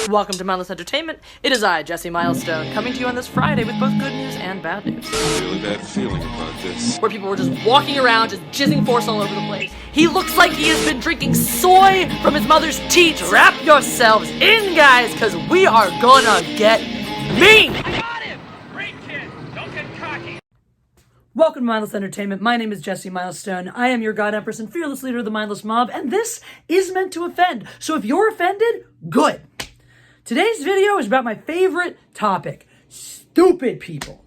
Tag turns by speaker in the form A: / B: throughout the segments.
A: Welcome to Mindless Entertainment. It is I, Jesse Milestone, coming to you on this Friday with both good news and bad news.
B: I have a really bad feeling about this.
A: Where people were just walking around, just jizzing force all over the place. He looks like he has been drinking soy from his mother's teat. Wrap yourselves in, guys, because we are gonna get mean!
C: I got him! Great kid! Don't get cocky!
A: Welcome to Mindless Entertainment. My name is Jesse Milestone. I am your God Empress and fearless leader of the Mindless Mob, and this is meant to offend. So if you're offended, good. Today's video is about my favorite topic, stupid people.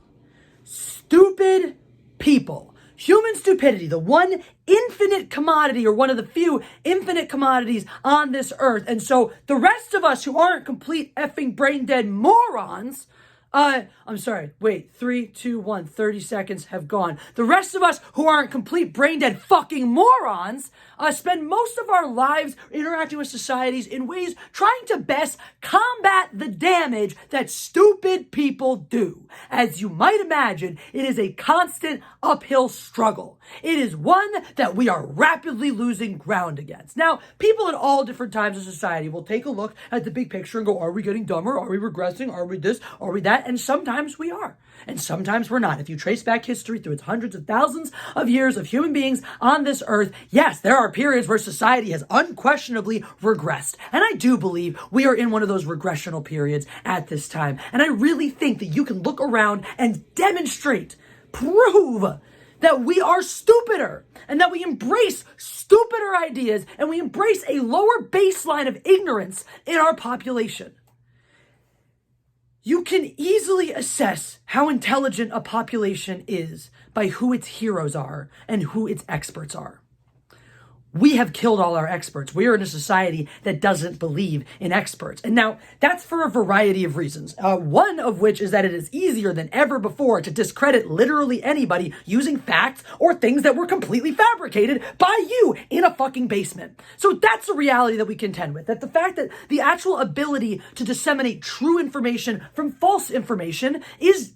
A: Stupid people. Human stupidity, the one infinite commodity, or one of the few infinite commodities on this earth. And so the rest of us who aren't complete effing brain dead morons, I'm sorry, wait, 3, 2, 1, 30 seconds have gone. The rest of us who aren't complete brain dead fucking morons, spend most of our lives interacting with societies in ways trying to best combat the damage that stupid people do. As you might imagine, it is a constant uphill struggle. It is one that we are rapidly losing ground against. Now, people at all different times of society will take a look at the big picture and go, are we getting dumber? Are we regressing? Are we this? Are we that? And sometimes we are. And sometimes we're not. If you trace back history through its hundreds of thousands of years of human beings on this earth, yes, there are periods where society has unquestionably regressed. And I do believe we are in one of those regressional periods at this time. And I really think that you can look around and demonstrate, prove that we are stupider and that we embrace stupider ideas and we embrace a lower baseline of ignorance in our population. You can easily assess how intelligent a population is by who its heroes are and who its experts are. We have killed all our experts. We are in a society that doesn't believe in experts. And now, that's for a variety of reasons. One of which is that it is easier than ever before to discredit literally anybody using facts or things that were completely fabricated by you in a fucking basement. So that's a reality that we contend with. That the fact that the actual ability to disseminate true information from false information is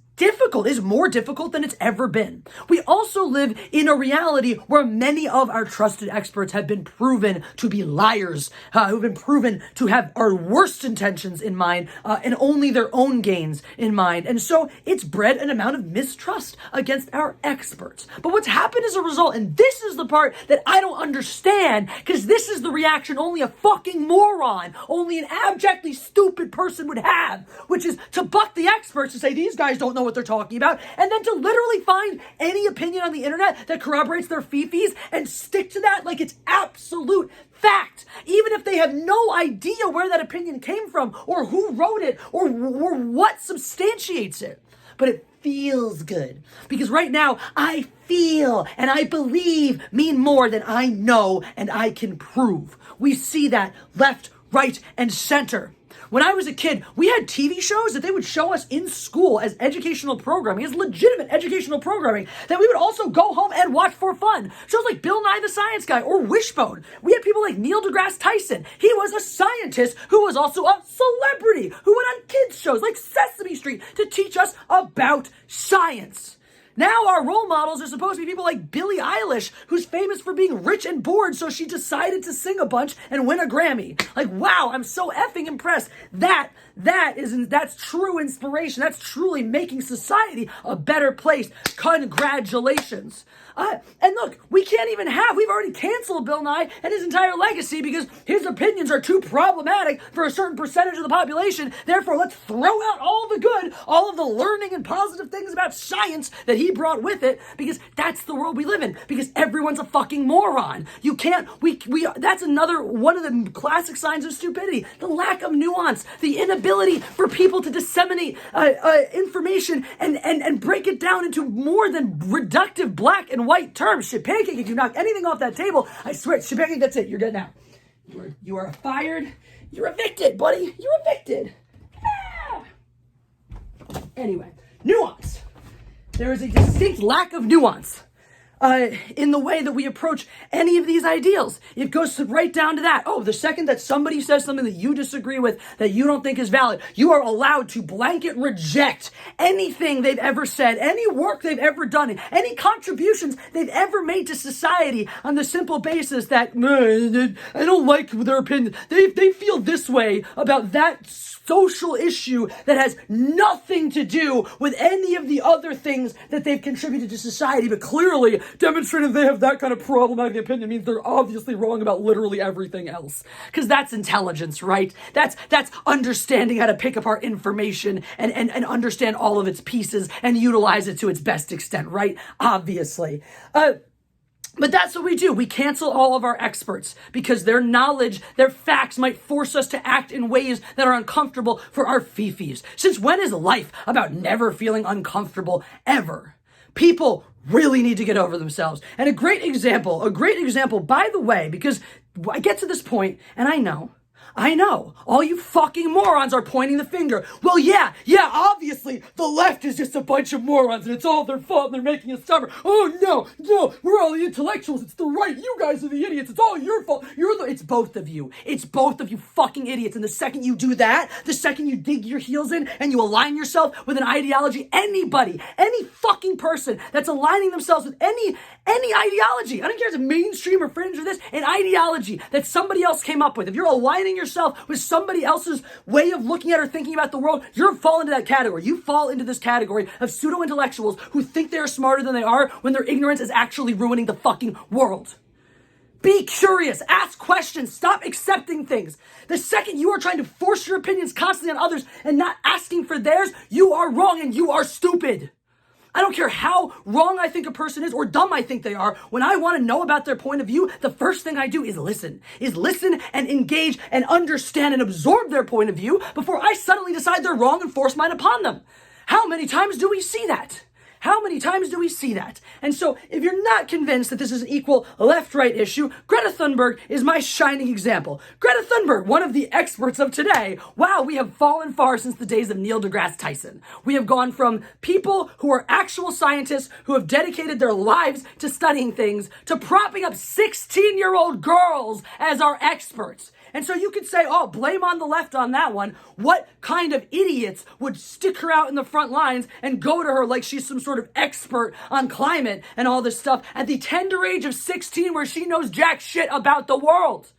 A: more difficult than it's ever been. We also live in a reality where many of our trusted experts have been proven to be liars, who've been proven to have our worst intentions in mind, and only their own gains in mind. And so it's bred an amount of mistrust against our experts. But what's happened as a result, and this is the part that I don't understand, because this is the reaction only a fucking moron, only an abjectly stupid person would have, which is to buck the experts and say, these guys don't know what they're talking about, and then to literally find any opinion on the internet that corroborates their fifis and stick to that like it's absolute fact, even if they have no idea where that opinion came from or who wrote it or what substantiates it. But it feels good because right now I feel and I believe mean more than I know and I can prove. We see that left, right, and center. When I was a kid, we had TV shows that they would show us in school as educational programming, as legitimate educational programming, that we would also go home and watch for fun. Shows like Bill Nye the Science Guy or Wishbone. We had people like Neil deGrasse Tyson. He was a scientist who was also a celebrity who went on kids shows like Sesame Street to teach us about science. Now our role models are supposed to be people like Billie Eilish, who's famous for being rich and bored, so she decided to sing a bunch and win a Grammy. Like, wow, I'm so effing impressed. That's true inspiration. That's truly making society a better place. Congratulations. And look, we've already canceled Bill Nye and his entire legacy because his opinions are too problematic for a certain percentage of the population. Therefore, let's throw out all the good, all of the learning and positive things about science that he brought with it, because that's the world we live in, because everyone's a fucking moron. You can't, that's another one of the classic signs of stupidity, the lack of nuance, the inability for people to disseminate information and break it down into more than reductive black and white terms. Shit pancake, if you knock anything off that table, I swear, shit pancake, that's it, you're getting out. You are fired, you're evicted, buddy, you're evicted. Ah! Anyway, nuance. There is a distinct lack of nuance in the way that we approach any of these ideals. It goes right down to that. Oh, the second that somebody says something that you disagree with, that you don't think is valid, you are allowed to blanket reject anything they've ever said, any work they've ever done, any contributions they've ever made to society on the simple basis that, I don't like their opinion. They feel this way about that social issue that has nothing to do with any of the other things that they've contributed to society, but clearly demonstrating they have that kind of problematic opinion means they're obviously wrong about literally everything else. Because that's intelligence, right? That's understanding how to pick apart information and understand all of its pieces and utilize it to its best extent, right? Obviously. But that's what we do. We cancel all of our experts because their knowledge, their facts might force us to act in ways that are uncomfortable for our fifis. Since when is life about never feeling uncomfortable ever? People really need to get over themselves. And a great example, by the way, because I get to this point and I know, all you fucking morons are pointing the finger. Well, yeah, obviously, the left is just a bunch of morons and it's all their fault and they're making us stubborn. Oh, no, we're all the intellectuals. It's the right. You guys are the idiots. It's all your fault. It's both of you. It's both of you fucking idiots. And the second you do that, the second you dig your heels in and you align yourself with an ideology, any fucking person that's aligning themselves with any ideology, I don't care if it's mainstream or fringe or this, an ideology that somebody else came up with. If you're aligning yourself with somebody else's way of looking at or thinking about the world, you're fall into that category. You fall into this category of pseudo-intellectuals who think they're smarter than they are when their ignorance is actually ruining the fucking world. Be curious, ask questions, stop accepting things. The second you are trying to force your opinions constantly on others and not asking for theirs, you are wrong and you are stupid. I don't care how wrong I think a person is or dumb I think they are. When I want to know about their point of view, the first thing I do is listen and engage and understand and absorb their point of view before I suddenly decide they're wrong and force mine upon them. How many times do we see that? And so if you're not convinced that this is an equal left-right issue, Greta Thunberg is my shining example. Greta Thunberg, one of the experts of today. Wow, we have fallen far since the days of Neil deGrasse Tyson. We have gone from people who are actual scientists who have dedicated their lives to studying things to propping up 16-year-old girls as our experts. And so you could say, oh, blame on the left on that one. What kind of idiots would stick her out in the front lines and go to her like she's some sort of expert on climate and all this stuff at the tender age of 16 where she knows jack shit about the world?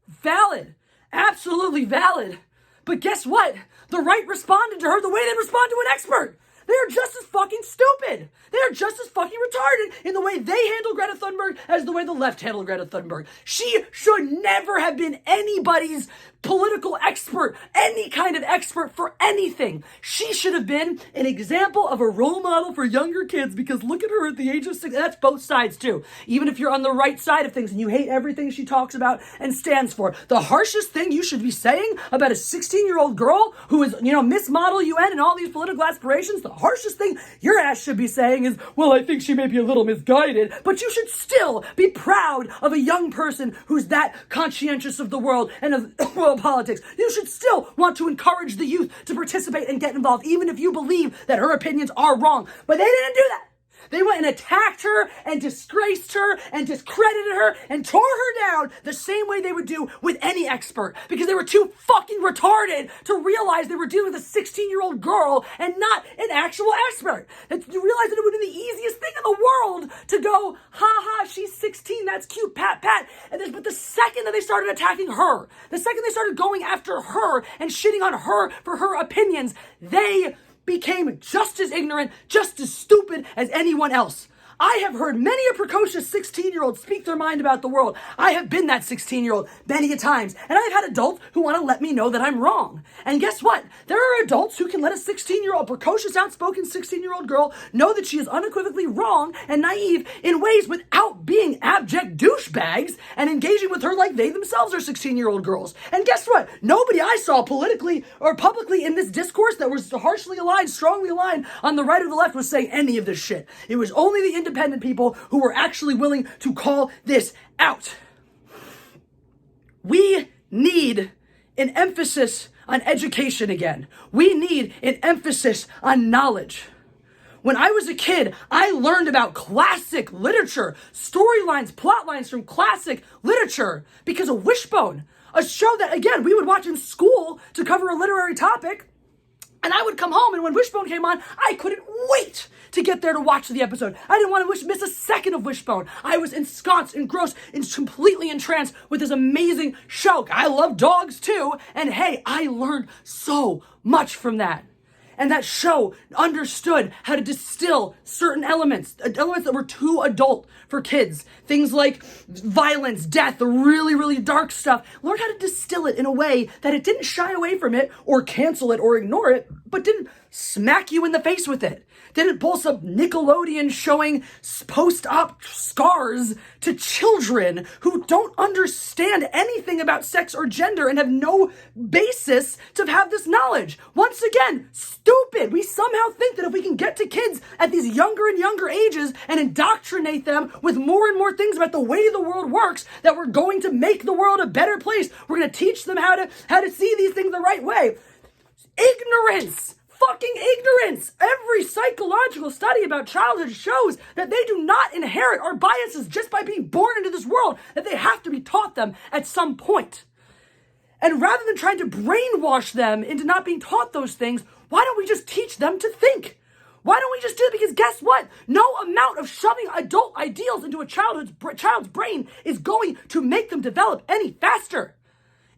A: Valid. Absolutely valid. But guess what? The right responded to her the way they respond to an expert. They are just as fucking stupid. They are just as fucking retarded in the way they handle Greta Thunberg as the way the left handled Greta Thunberg. She should never have been anybody's political expert, any kind of expert for anything. She should have been an example of a role model for younger kids because look at her at the age of 6. That's both sides too. Even if you're on the right side of things and you hate everything she talks about and stands for, the harshest thing you should be saying about a 16-year-old girl who is, Miss Model UN and all these political aspirations, the harshest thing your ass should be saying is, well, I think she may be a little misguided, but you should still be proud of a young person who's that conscientious of the world and of world politics. You should still want to encourage the youth to participate and get involved, even if you believe that her opinions are wrong. But they didn't do that. They went and attacked her and disgraced her and discredited her and tore her down the same way they would do with any expert because they were too fucking retarded to realize they were dealing with a 16-year-old girl and not an actual expert. And you realize that it would be the easiest thing in the world to go, ha, she's 16, that's cute, pat. But the second that they started attacking her, the second they started going after her and shitting on her for her opinions, they became just as ignorant, just as stupid as anyone else. I have heard many a precocious 16-year-old speak their mind about the world. I have been that 16-year-old many a times, and I've had adults who want to let me know that I'm wrong. And guess what? There are adults who can let a 16-year-old, precocious, outspoken 16-year-old girl know that she is unequivocally wrong and naive in ways without being abject douchebags and engaging with her like they themselves are 16-year-old girls. And guess what? Nobody I saw politically or publicly in this discourse that was harshly aligned, strongly aligned on the right or the left was saying any of this shit. It was only the independent people who were actually willing to call this out. We need an emphasis on education again. We need an emphasis on knowledge. When I was a kid, I learned about classic literature, storylines, plot lines from classic literature because of Wishbone, a show that, again, we would watch in school to cover a literary topic. And I would come home, and when Wishbone came on, I couldn't wait to get there to watch the episode. I didn't want to miss a second of Wishbone. I was ensconced, engrossed, and completely entranced with this amazing show. I love dogs too, and hey, I learned so much from that. And that show understood how to distill certain elements that were too adult for kids. Things like violence, death, the really, really dark stuff. Learned how to distill it in a way that it didn't shy away from it or cancel it or ignore it, but didn't smack you in the face with it. Didn't pull some Nickelodeon showing post-op scars to children who don't understand anything about sex or gender and have no basis to have this knowledge. Once again, stupid. We somehow think that if we can get to kids at these younger and younger ages and indoctrinate them with more and more things about the way the world works, that we're going to make the world a better place. We're going to teach them how to see these things the right way. Ignorance. Fucking ignorance. Every psychological study about childhood shows that they do not inherit our biases just by being born into this world, that they have to be taught them at some point. And rather than trying to brainwash them into not being taught those things, why don't we just teach them to think? Why don't we just do it? Because guess what? No amount of shoving adult ideals into a child's brain is going to make them develop any faster.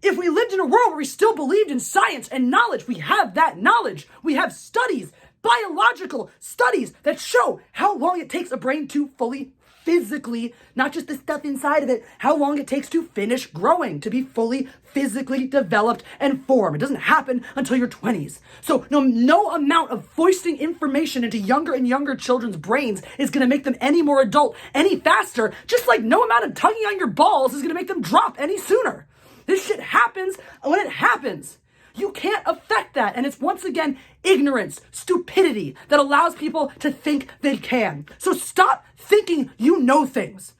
A: If we lived in a world where we still believed in science and knowledge, we have that knowledge. We have studies, biological studies that show how long it takes a brain to fully physically, not just the stuff inside of it, how long it takes to finish growing, to be fully physically developed and formed. It doesn't happen until your 20s. So no amount of foisting information into younger and younger children's brains is going to make them any more adult, any faster, just like no amount of tugging on your balls is going to make them drop any sooner. This shit happens when it happens. You can't affect that. And it's once again ignorance, stupidity that allows people to think they can. So stop thinking you know things.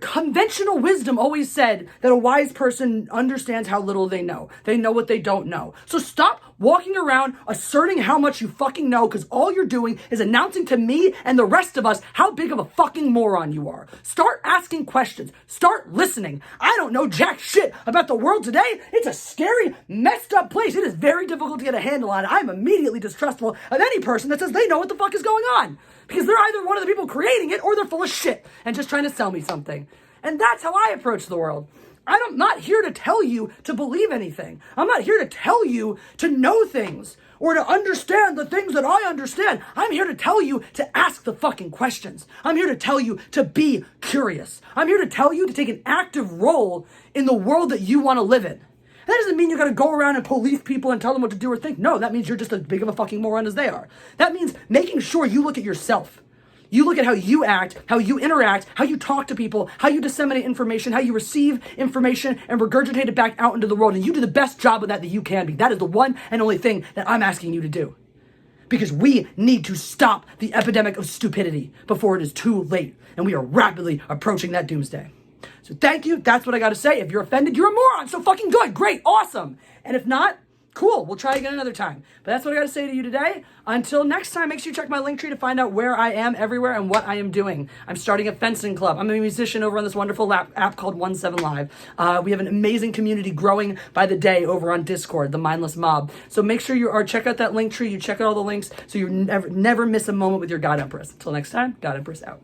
A: Conventional wisdom always said that a wise person understands how little they know. They know what they don't know. So stop walking around asserting how much you fucking know, because all you're doing is announcing to me and the rest of us how big of a fucking moron you are. Start asking questions. Start listening. I don't know jack shit about the world today. It's a scary, messed up place. It is very difficult to get a handle on it. I'm immediately distrustful of any person that says they know what the fuck is going on. Because they're either one of the people creating it or they're full of shit and just trying to sell me something. And that's how I approach the world. I'm not here to tell you to believe anything. I'm not here to tell you to know things or to understand the things that I understand. I'm here to tell you to ask the fucking questions. I'm here to tell you to be curious. I'm here to tell you to take an active role in the world that you want to live in. That doesn't mean you gotta go around and police people and tell them what to do or think. No, that means you're just as big of a fucking moron as they are. That means making sure you look at yourself. You look at how you act, how you interact, how you talk to people, how you disseminate information, how you receive information and regurgitate it back out into the world. And you do the best job of that you can be. That is the one and only thing that I'm asking you to do. Because we need to stop the epidemic of stupidity before it is too late. And we are rapidly approaching that doomsday. So thank you. That's what I got to say. If you're offended, you're a moron. So fucking good. Great. Awesome. And if not, cool. We'll try again another time. But that's what I got to say to you today. Until next time, make sure you check my link tree to find out where I am everywhere and what I am doing. I'm starting a fencing club. I'm a musician over on this wonderful app called 17Live. We have an amazing community growing by the day over on Discord, the Mindless Mob. So make sure you check out that link tree. You check out all the links so you never miss a moment with your God Empress. Until next time, God Empress out.